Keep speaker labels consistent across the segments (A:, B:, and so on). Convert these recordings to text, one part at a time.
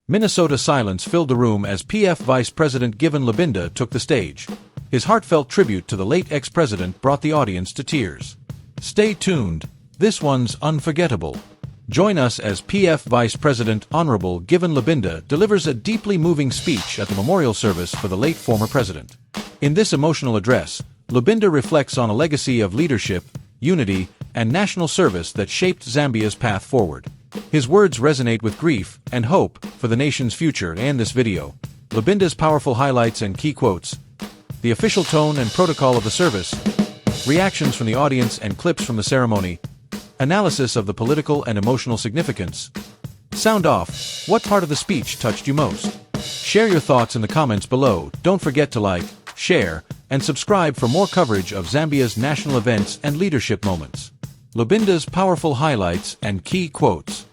A: Minnesota silence filled the room as PF Vice President Hon Lubinda took the stage. His heartfelt tribute to the late ex-president brought the audience to tears. Stay tuned, this one's unforgettable. Join us as PF Vice President Honorable Hon Lubinda delivers a deeply moving speech at the memorial service for the late former president. In this emotional address, Lubinda reflects on a legacy of leadership, unity, and national service that shaped Zambia's path forward. His words resonate with grief and hope for the nation's future. In this video, Lubinda's powerful highlights and key quotes, the official tone and protocol of the service, reactions from the audience and clips from the ceremony, analysis of the political and emotional significance. Sound off, what part of the speech touched you most? Share your thoughts in the comments below. Don't forget to like, share, and subscribe for more coverage of Zambia's national events and leadership moments. Lubinda's powerful highlights and key quotes.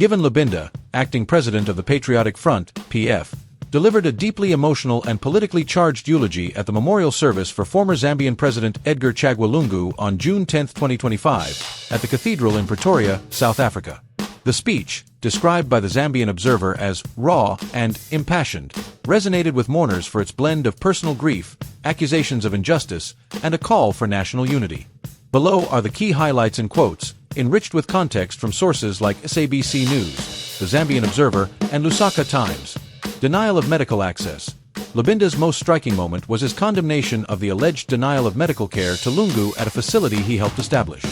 A: Hon Lubinda, acting president of the Patriotic Front, PF, delivered a deeply emotional and politically charged eulogy at the memorial service for former Zambian President Edgar Chagwa Lungu on June 10, 2025, at the cathedral in Pretoria, South Africa. The speech, described by the Zambian Observer as raw and impassioned, resonated with mourners for its blend of personal grief, accusations of injustice, and a call for national unity. Below are the key highlights and quotes, enriched with context from sources like SABC News, the Zambian Observer, and Lusaka Times. Denial of medical access. Lubinda's most striking moment was his condemnation of the alleged denial of medical care to Lungu at a facility he helped establish.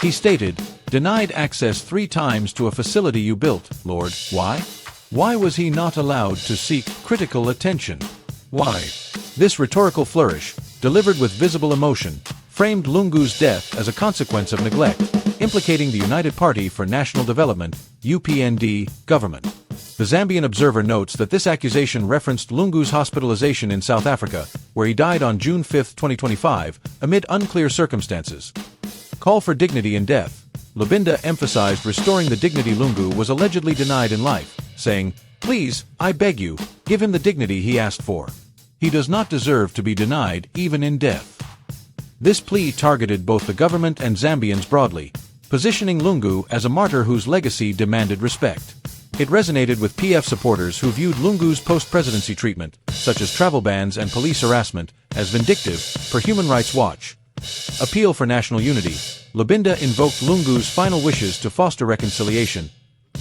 A: He stated, "Denied access 3 times to a facility you built, Lord. Why? Why was he not allowed to seek critical attention? Why?" This rhetorical flourish, delivered with visible emotion, framed Lungu's death as a consequence of neglect, implicating the United Party for National Development, UPND, government. The Zambian Observer notes that this accusation referenced Lungu's hospitalization in South Africa, where he died on June 5, 2025, amid unclear circumstances. Call for dignity in death. Lubinda emphasized restoring the dignity Lungu was allegedly denied in life, saying, "Please, I beg you, give him the dignity he asked for. He does not deserve to be denied, even in death." This plea targeted both the government and Zambians broadly, positioning Lungu as a martyr whose legacy demanded respect. It resonated with PF supporters who viewed Lungu's post-presidency treatment, such as travel bans and police harassment, as vindictive, per Human Rights Watch. Appeal for national unity. Lubinda invoked Lungu's final wishes to foster reconciliation.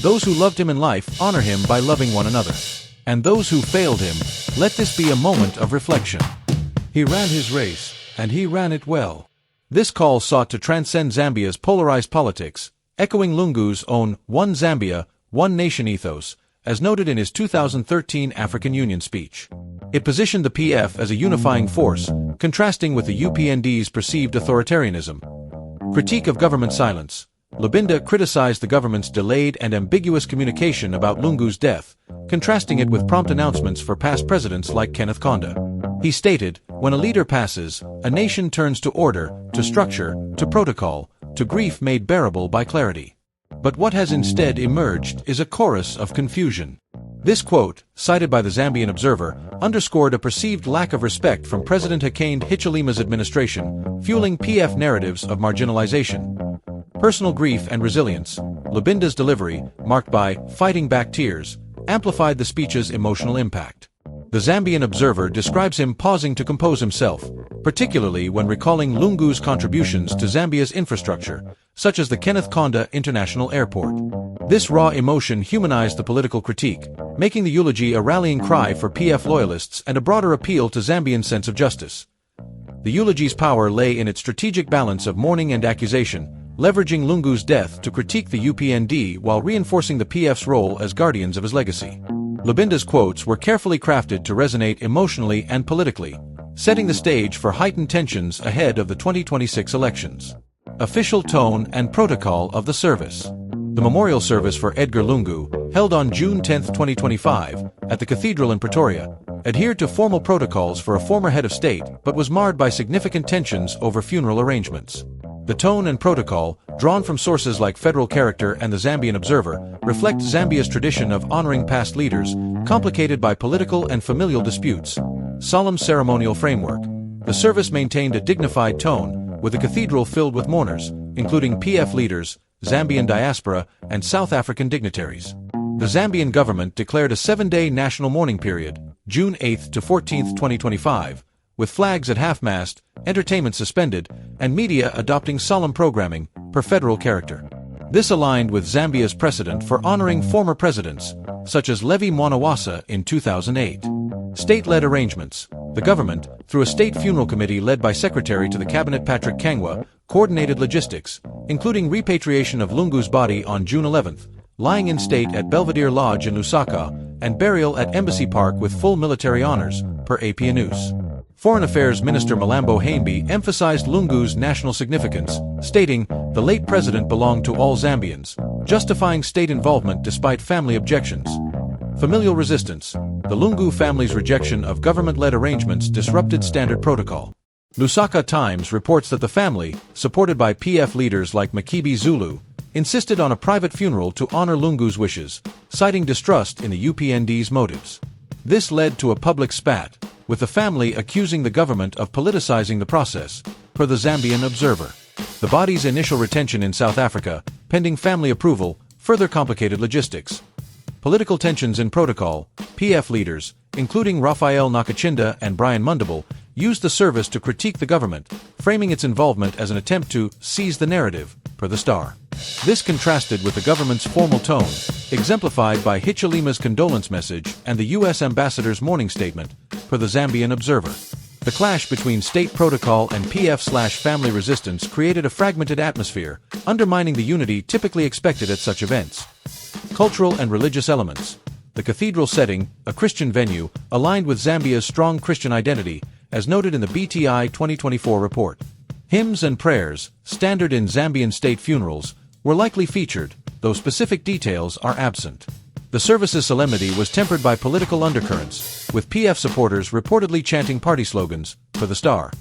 A: Those who loved him in life honor him by loving one another. And those who failed him, let this be a moment of reflection. He ran his race, and he ran it well. This call sought to transcend Zambia's polarized politics, echoing Lungu's own One Zambia, One Nation ethos, as noted in his 2013 African Union speech. It positioned the PF as a unifying force, contrasting with the UPND's perceived authoritarianism. Critique of government silence. Lubinda criticized the government's delayed and ambiguous communication about Lungu's death, contrasting it with prompt announcements for past presidents like Kenneth Kaunda. He stated, "When a leader passes, a nation turns to order, to structure, to protocol, to grief made bearable by clarity. But what has instead emerged is a chorus of confusion." This quote, cited by the Zambian Observer, underscored a perceived lack of respect from President Hakainde Hichilema's administration, fueling PF narratives of marginalization. Personal grief and resilience. Lubinda's delivery, marked by "fighting back tears," amplified the speech's emotional impact. The Zambian Observer describes him pausing to compose himself, particularly when recalling Lungu's contributions to Zambia's infrastructure, such as the Kenneth Kaunda International Airport. This raw emotion humanized the political critique, making the eulogy a rallying cry for PF loyalists and a broader appeal to Zambians' sense of justice. The eulogy's power lay in its strategic balance of mourning and accusation, leveraging Lungu's death to critique the UPND while reinforcing the PF's role as guardians of his legacy. Lubinda's quotes were carefully crafted to resonate emotionally and politically, setting the stage for heightened tensions ahead of the 2026 elections. Official tone and protocol of the service. The memorial service for Edgar Lungu, held on June 10, 2025, at the cathedral in Pretoria, adhered to formal protocols for a former head of state but was marred by significant tensions over funeral arrangements. The tone and protocol, drawn from sources like Federal Character and the Zambian Observer, reflect Zambia's tradition of honoring past leaders, complicated by political and familial disputes. Solemn ceremonial framework. The service maintained a dignified tone, with the cathedral filled with mourners, including PF leaders, Zambian diaspora, and South African dignitaries. The Zambian government declared a 7-day national mourning period, June 8 to 14, 2025, with flags at half-mast, entertainment suspended, and media adopting solemn programming, per federal character. This aligned with Zambia's precedent for honoring former presidents, such as Levi Mwanawasa in 2008. State-led arrangements. The government, through a state funeral committee led by Secretary to the Cabinet Patrick Kangwa, coordinated logistics, including repatriation of Lungu's body on June 11, lying in state at Belvedere Lodge in Lusaka, and burial at Embassy Park with full military honors, per AP News. Foreign Affairs Minister Malambo Haimbi emphasized Lungu's national significance, stating, "The late president belonged to all Zambians," justifying state involvement despite family objections. Familial resistance. The Lungu family's rejection of government-led arrangements disrupted standard protocol. Lusaka Times reports that the family, supported by PF leaders like Makibi Zulu, insisted on a private funeral to honor Lungu's wishes, citing distrust in the UPND's motives. This led to a public spat, with the family accusing the government of politicizing the process, per the Zambian Observer. The body's initial retention in South Africa, pending family approval, further complicated logistics. Political tensions in protocol. PF leaders, including Raphael Nakachinda and Brian Mundable, used the service to critique the government, framing its involvement as an attempt to seize the narrative, per the Star. This contrasted with the government's formal tone, exemplified by Hichilema's condolence message and the U.S. ambassador's mourning statement, per the Zambian Observer. The clash between state protocol and PF/family resistance created a fragmented atmosphere, undermining the unity typically expected at such events. Cultural and religious elements. The cathedral setting, a Christian venue, aligned with Zambia's strong Christian identity, as noted in the BTI 2024 report. Hymns and prayers, standard in Zambian state funerals, were likely featured, though specific details are absent. The service's solemnity was tempered by political undercurrents, with PF supporters reportedly chanting party slogans, per the Star.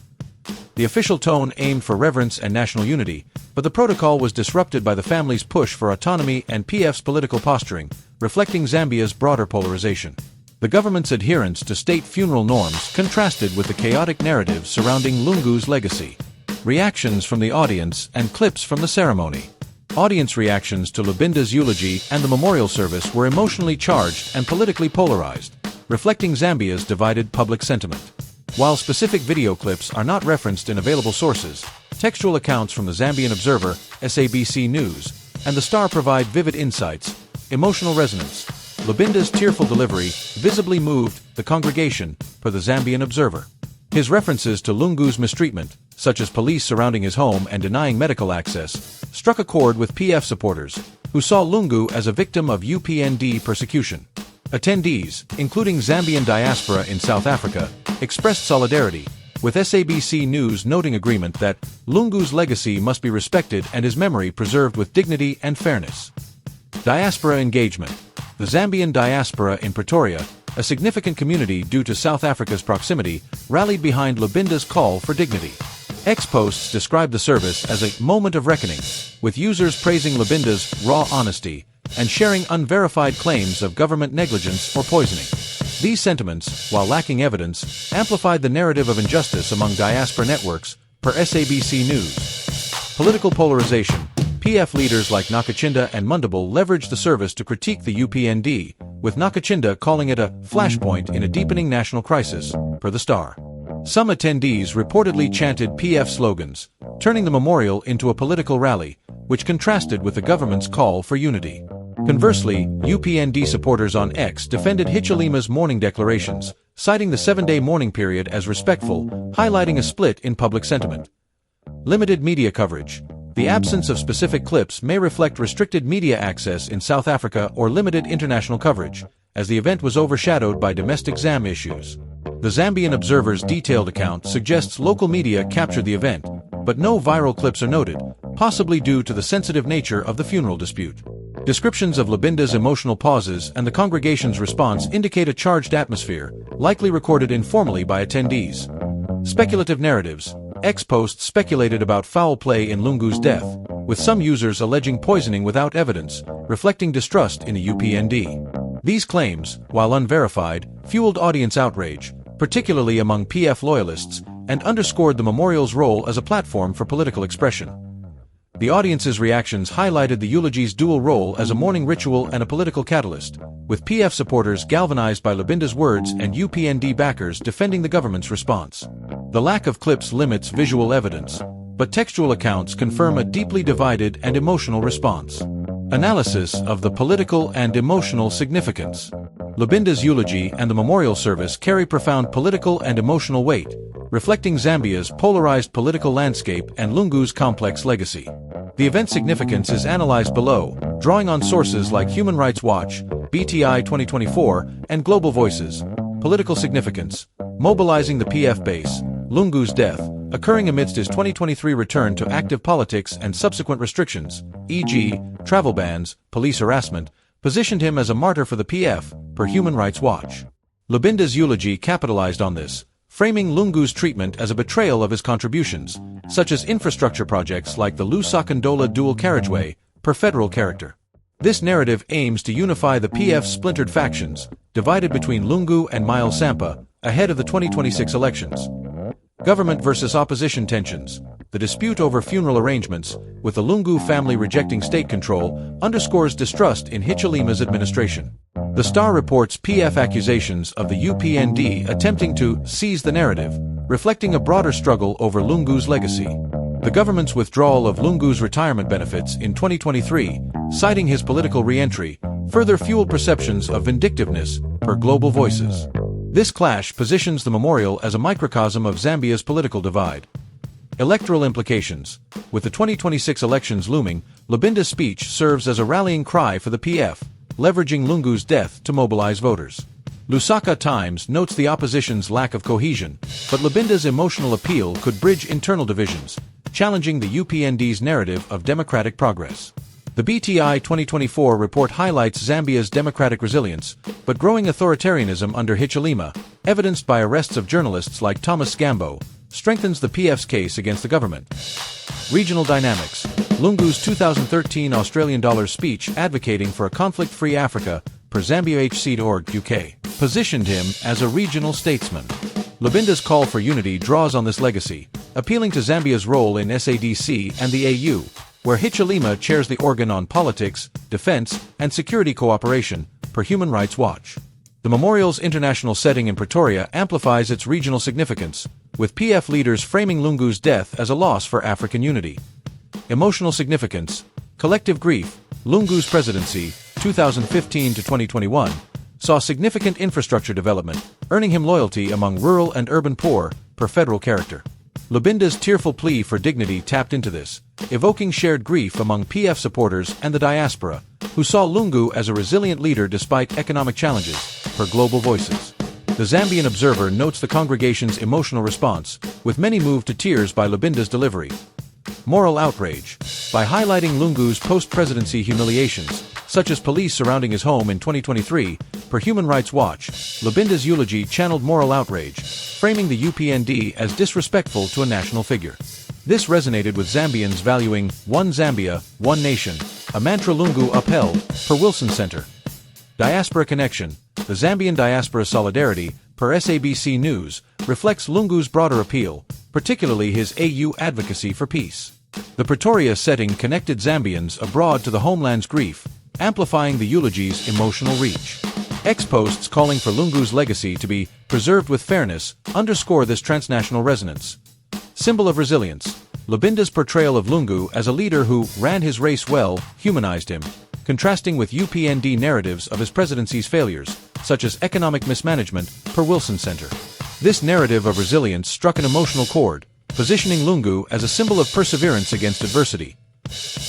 A: The official tone aimed for reverence and national unity, but the protocol was disrupted by the family's push for autonomy and PF's political posturing, reflecting Zambia's broader polarization. The government's adherence to state funeral norms contrasted with the chaotic narrative surrounding Lungu's legacy. Reactions from the audience and clips from the ceremony. Audience reactions to Lubinda's eulogy and the memorial service were emotionally charged and politically polarized, reflecting Zambia's divided public sentiment. While specific video clips are not referenced in available sources, textual accounts from the Zambian Observer, SABC News, and the Star provide vivid insights. Emotional resonance. Lubinda's tearful delivery visibly moved the congregation, per the Zambian Observer. His references to Lungu's mistreatment, such as police surrounding his home and denying medical access, struck a chord with PF supporters, who saw Lungu as a victim of UPND persecution. Attendees, including Zambian diaspora in South Africa, expressed solidarity, with SABC News noting agreement that Lungu's legacy must be respected and his memory preserved with dignity and fairness. Diaspora engagement. The Zambian diaspora in Pretoria, a significant community due to South Africa's proximity, rallied behind Lubinda's call for dignity. X-posts described the service as a moment of reckoning, with users praising Lubinda's raw honesty and sharing unverified claims of government negligence or poisoning. These sentiments, while lacking evidence, amplified the narrative of injustice among diaspora networks, per SABC News. Political polarization. PF leaders like Nakachinda and Mundable leveraged the service to critique the UPND, with Nakachinda calling it a flashpoint in a deepening national crisis, per the Star. Some attendees reportedly chanted PF slogans, turning the memorial into a political rally, which contrasted with the government's call for unity. Conversely, UPND supporters on X defended Hichilema's mourning declarations, citing the 7-day mourning period as respectful, highlighting a split in public sentiment. Limited media coverage. The absence of specific clips may reflect restricted media access in South Africa or limited international coverage, as the event was overshadowed by domestic ZAM issues. The Zambian Observer's detailed account suggests local media captured the event, but no viral clips are noted, possibly due to the sensitive nature of the funeral dispute. Descriptions of Lubinda's emotional pauses and the congregation's response indicate a charged atmosphere, likely recorded informally by attendees. Speculative narratives. X-posts speculated about foul play in Lungu's death, with some users alleging poisoning without evidence, reflecting distrust in the UPND. These claims, while unverified, fueled audience outrage, particularly among PF loyalists, and underscored the memorial's role as a platform for political expression. The audience's reactions highlighted the eulogy's dual role as a mourning ritual and a political catalyst, with PF supporters galvanized by Lubinda's words and UPND backers defending the government's response. The lack of clips limits visual evidence, but textual accounts confirm a deeply divided and emotional response. Analysis of the political and emotional significance. Lubinda's eulogy and the memorial service carry profound political and emotional weight, reflecting Zambia's polarized political landscape and Lungu's complex legacy. The event's significance is analyzed below, drawing on sources like Human Rights Watch, BTI 2024, and Global Voices. Political significance. Mobilizing the PF base. Lungu's death, occurring amidst his 2023 return to active politics and subsequent restrictions, e.g., travel bans, police harassment, positioned him as a martyr for the PF, per Human Rights Watch. Lubinda's eulogy capitalized on this, framing Lungu's treatment as a betrayal of his contributions, such as infrastructure projects like the Lusaka-Ndola dual carriageway, per federal character. This narrative aims to unify the PF's splintered factions, divided between Lungu and Miles Sampa, ahead of the 2026 elections. Government versus opposition tensions. The dispute over funeral arrangements, with the Lungu family rejecting state control, underscores distrust in Hichilema's administration. The Star reports PF accusations of the UPND attempting to seize the narrative, reflecting a broader struggle over Lungu's legacy. The government's withdrawal of Lungu's retirement benefits in 2023, citing his political re-entry, further fueled perceptions of vindictiveness, per Global Voices. This clash positions the memorial as a microcosm of Zambia's political divide. Electoral implications. With the 2026 elections looming, Lubinda's speech serves as a rallying cry for the PF, leveraging Lungu's death to mobilize voters. Lusaka Times notes the opposition's lack of cohesion, but Lubinda's emotional appeal could bridge internal divisions, challenging the UPND's narrative of democratic progress. The BTI 2024 report highlights Zambia's democratic resilience, but growing authoritarianism under Hichilema, evidenced by arrests of journalists like Thomas Gambo, strengthens the PF's case against the government. Regional dynamics. Lungu's 2013 Australian dollar speech advocating for a conflict-free Africa, per ZambiaHC.org UK, positioned him as a regional statesman. Lubinda's call for unity draws on this legacy, appealing to Zambia's role in SADC and the AU, where Hichilema chairs the organ on politics, defense, and security cooperation, per Human Rights Watch. The memorial's international setting in Pretoria amplifies its regional significance, with PF leaders framing Lungu's death as a loss for African unity. Emotional significance. Collective grief. Lungu's presidency, 2015 to 2021, saw significant infrastructure development, earning him loyalty among rural and urban poor, per federal character. Lubinda's tearful plea for dignity tapped into this, evoking shared grief among PF supporters and the diaspora, who saw Lungu as a resilient leader despite economic challenges, per Global Voices. The Zambian Observer notes the congregation's emotional response, with many moved to tears by Lubinda's delivery. Moral outrage. By highlighting Lungu's post-presidency humiliations, such as police surrounding his home in 2023, per Human Rights Watch, Lubinda's eulogy channeled moral outrage, framing the UPND as disrespectful to a national figure. This resonated with Zambians valuing One Zambia, One Nation, a mantra Lungu upheld, per Wilson Center. Diaspora connection. The Zambian diaspora solidarity, per SABC News, reflects Lungu's broader appeal, particularly his AU advocacy for peace. The Pretoria setting connected Zambians abroad to the homeland's grief, amplifying the eulogy's emotional reach. Ex-posts calling for Lungu's legacy to be preserved with fairness underscore this transnational resonance. Symbol of resilience. Lubinda's portrayal of Lungu as a leader who ran his race well humanized him, contrasting with UPND narratives of his presidency's failures, such as economic mismanagement, per Wilson Center. This narrative of resilience struck an emotional chord, positioning Lungu as a symbol of perseverance against adversity.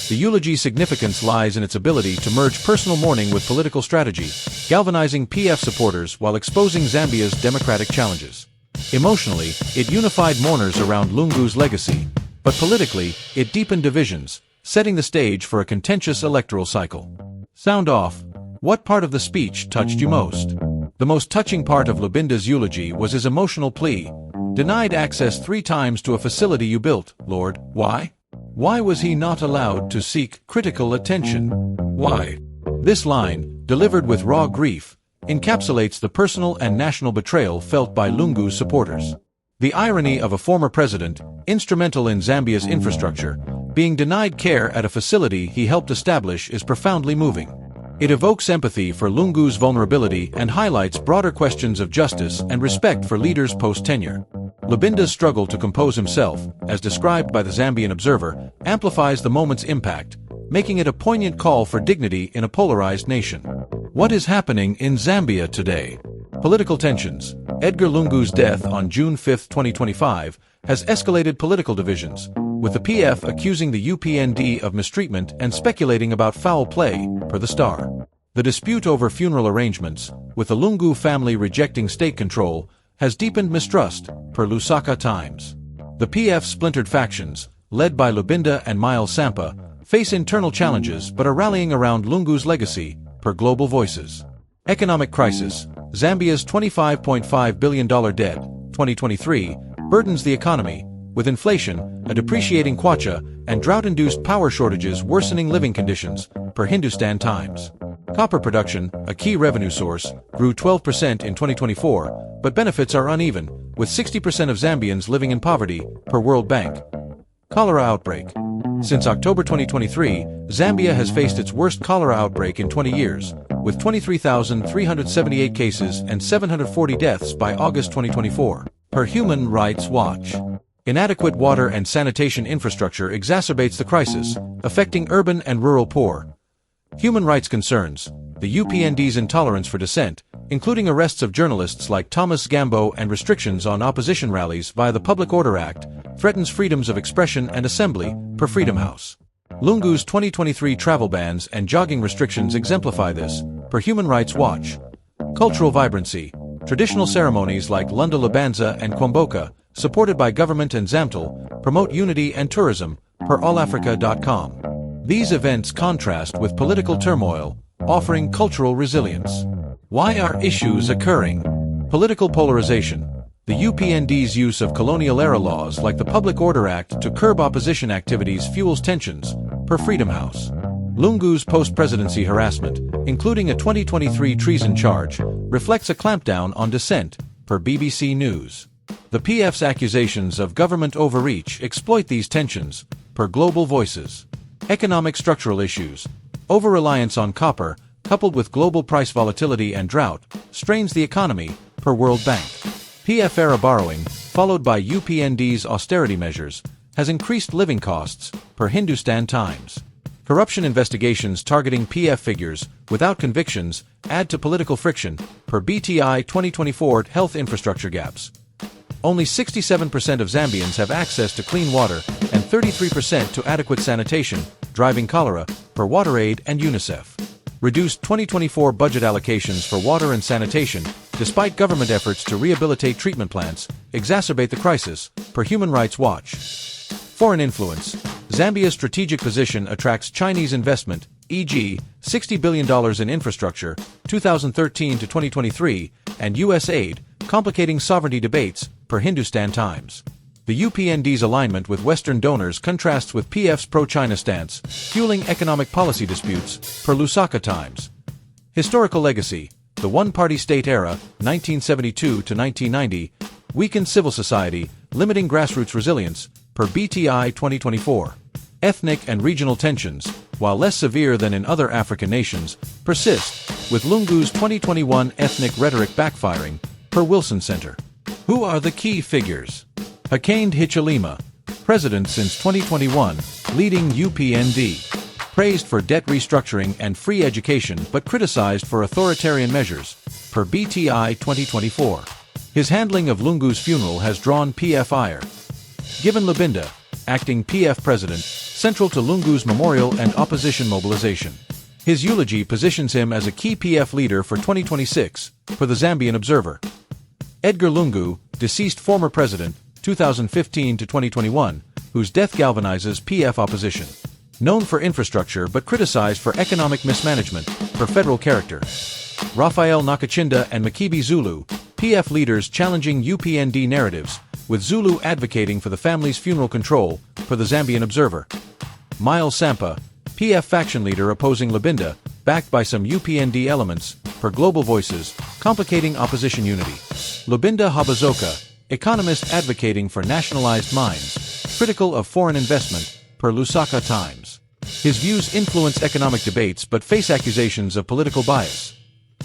A: The eulogy's significance lies in its ability to merge personal mourning with political strategy, galvanizing PF supporters while exposing Zambia's democratic challenges. Emotionally, it unified mourners around Lungu's legacy, but politically, it deepened divisions, setting the stage for a contentious electoral cycle. Sound off. What part of the speech touched you most? The most touching part of Lubinda's eulogy was his emotional plea. Denied access 3 times to a facility you built, Lord, why? Why was he not allowed to seek critical attention? Why? This line, delivered with raw grief, encapsulates the personal and national betrayal felt by Lungu's supporters. The irony of a former president, instrumental in Zambia's infrastructure, Being denied care at a facility he helped establish is profoundly moving. It evokes empathy for Lungu's vulnerability and highlights broader questions of justice and respect for leaders post-tenure. Lubinda's struggle to compose himself, as described by the Zambian Observer, amplifies the moment's impact, making it a poignant call for dignity in a polarized nation. What is happening in Zambia today? Political tensions. Edgar Lungu's death on June 5, 2025, has escalated political divisions, with the PF accusing the UPND of mistreatment and speculating about foul play, per the Star. The dispute over funeral arrangements, with the Lungu family rejecting state control, has deepened mistrust, per Lusaka Times. The PF splintered factions, led by Lubinda and Miles Sampa, face internal challenges but are rallying around Lungu's legacy, per Global Voices. Economic crisis. Zambia's $25.5 billion debt, 2023, burdens the economy, with inflation, a depreciating kwacha, and drought-induced power shortages worsening living conditions, per Hindustan Times. Copper production, a key revenue source, grew 12% in 2024, but benefits are uneven, with 60% of Zambians living in poverty, per World Bank. Cholera outbreak. Since October 2023, Zambia has faced its worst cholera outbreak in 20 years, with 23,378 cases and 740 deaths by August 2024, per Human Rights Watch. Inadequate water and sanitation infrastructure exacerbates the crisis, affecting urban and rural poor. Human rights concerns. The UPND's intolerance for dissent, including arrests of journalists like Thomas Gambo and restrictions on opposition rallies via the Public Order Act, threatens freedoms of expression and assembly, per Freedom House. Lungu's 2023 travel bans and jogging restrictions exemplify this, per Human Rights Watch. Cultural vibrancy. Traditional ceremonies like Lunda Labanza and Kwamboka, supported by government and Zamtel, promote unity and tourism, per allafrica.com. These events contrast with political turmoil, offering cultural resilience. Why are issues occurring? Political polarization. The UPND's use of colonial-era laws like the Public Order Act to curb opposition activities fuels tensions, per Freedom House. Lungu's post-presidency harassment, including a 2023 treason charge, reflects a clampdown on dissent, per BBC News. The PF's accusations of government overreach exploit these tensions, per Global Voices. Economic structural issues. Over-reliance on copper, coupled with global price volatility and drought, strains the economy, per World Bank. PF-era borrowing, followed by UPND's austerity measures, has increased living costs, per Hindustan Times. Corruption investigations targeting PF figures, without convictions, add to political friction, per BTI 2024 health infrastructure gaps. Only 67% of Zambians have access to clean water and 33% to adequate sanitation, driving cholera, per WaterAid and UNICEF. Reduced 2024 budget allocations for water and sanitation, despite government efforts to rehabilitate treatment plants, exacerbate the crisis, per Human Rights Watch. Foreign influence. Zambia's strategic position attracts Chinese investment, e.g., $60 billion in infrastructure, 2013 to 2023, and U.S. aid, complicating sovereignty debates, per Hindustan Times. The UPND's alignment with Western donors contrasts with PF's pro-China stance, fueling economic policy disputes, per Lusaka Times. Historical legacy. The one-party state era, 1972 to 1990, weakened civil society, limiting grassroots resilience, per BTI 2024. Ethnic and regional tensions, while less severe than in other African nations, persist, with Lungu's 2021 ethnic rhetoric backfiring, per Wilson Center. Who are the key figures? Hakainde Hichilema, president since 2021, leading UPND. Praised for debt restructuring and free education but criticized for authoritarian measures, per BTI 2024. His handling of Lungu's funeral has drawn PF ire. Given Lubinda, acting PF president, central to Lungu's memorial and opposition mobilization. His eulogy positions him as a key PF leader for 2026, per the Zambian Observer. Edgar Lungu, deceased former president, 2015 to 2021, whose death galvanizes PF opposition. Known for infrastructure but criticized for economic mismanagement, per Federal Character. Raphael Nakachinda and Makibi Zulu, PF leaders challenging UPND narratives, with Zulu advocating for the family's funeral control, per the Zambian Observer. Miles Sampa, PF faction leader opposing Lubinda, backed by some UPND elements, per Global Voices, complicating opposition unity. Lubinda Habazoka, economist advocating for nationalized mines, critical of foreign investment, per Lusaka Times. His views influence economic debates but face accusations of political bias.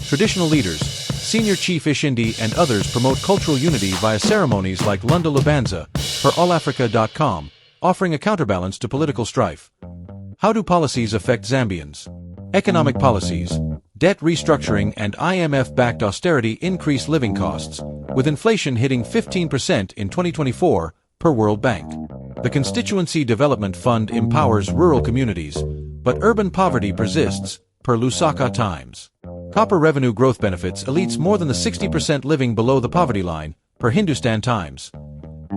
A: Traditional leaders, Senior Chief Ishindi and others promote cultural unity via ceremonies like Lunda Lubanza, per allafrica.com, offering a counterbalance to political strife. How do policies affect Zambians? Economic policies, debt restructuring and IMF-backed austerity increase living costs, with inflation hitting 15% in 2024, per World Bank. The Constituency Development Fund empowers rural communities, but urban poverty persists, per Lusaka Times. Copper revenue growth benefits elites more than the 60% living below the poverty line, per Hindustan Times.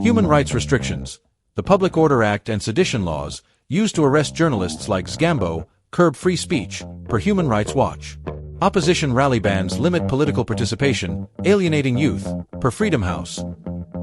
A: Human rights restrictions, the Public Order Act and sedition laws, used to arrest journalists like Zgambo, curb free speech, per Human Rights Watch. Opposition rally bans limit political participation, alienating youth, per Freedom House.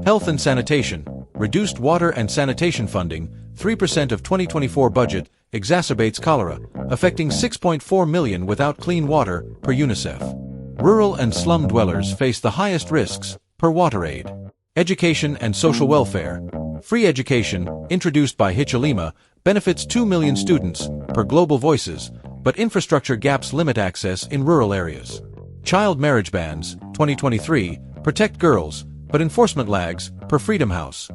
A: Health and sanitation, reduced water and sanitation funding, 3% of 2024 budget, exacerbates cholera, affecting 6.4 million without clean water, per UNICEF. Rural and slum dwellers face the highest risks, per WaterAid. Education and social welfare. Free education, introduced by Hichilema, benefits 2 million students, per Global Voices, but infrastructure gaps limit access in rural areas. Child marriage bans, 2023, protect girls, but enforcement lags, per Freedom House.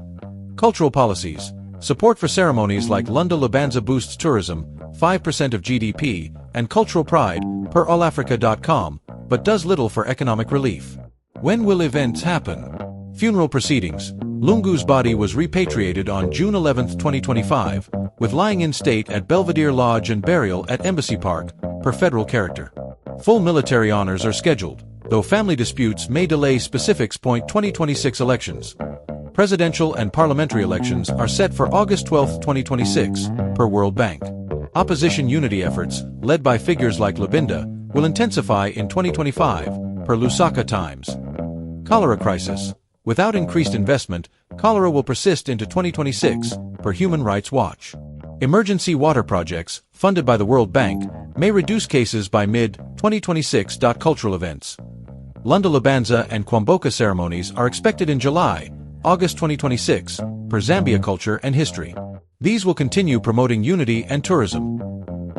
A: Cultural policies. Support for ceremonies like Lunda Lubanza boosts tourism, 5% of GDP, and cultural pride, per allafrica.com, but does little for economic relief. When will events happen? Funeral proceedings. Lungu's body was repatriated on June 11, 2025, with lying in state at Belvedere Lodge and burial at Embassy Park, per federal character. Full military honors are scheduled, though family disputes may delay specifics. 2026 elections. Presidential and parliamentary elections are set for August 12, 2026, per World Bank. Opposition unity efforts, led by figures like Lubinda, will intensify in 2025, per Lusaka Times. Cholera crisis. Without increased investment, cholera will persist into 2026, per Human Rights Watch. Emergency water projects, funded by the World Bank, may reduce cases by mid-2026. Cultural events. Lunda Lubanza and Kwamboka ceremonies are expected in July, August 2026, per Zambia Culture and History. These will continue promoting unity and tourism.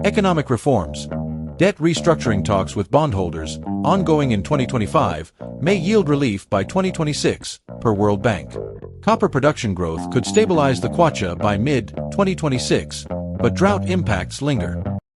A: Economic reforms. Debt restructuring talks with bondholders, ongoing in 2025, may yield relief by 2026, per World Bank. Copper production growth could stabilize the kwacha by mid-2026, but drought impacts linger.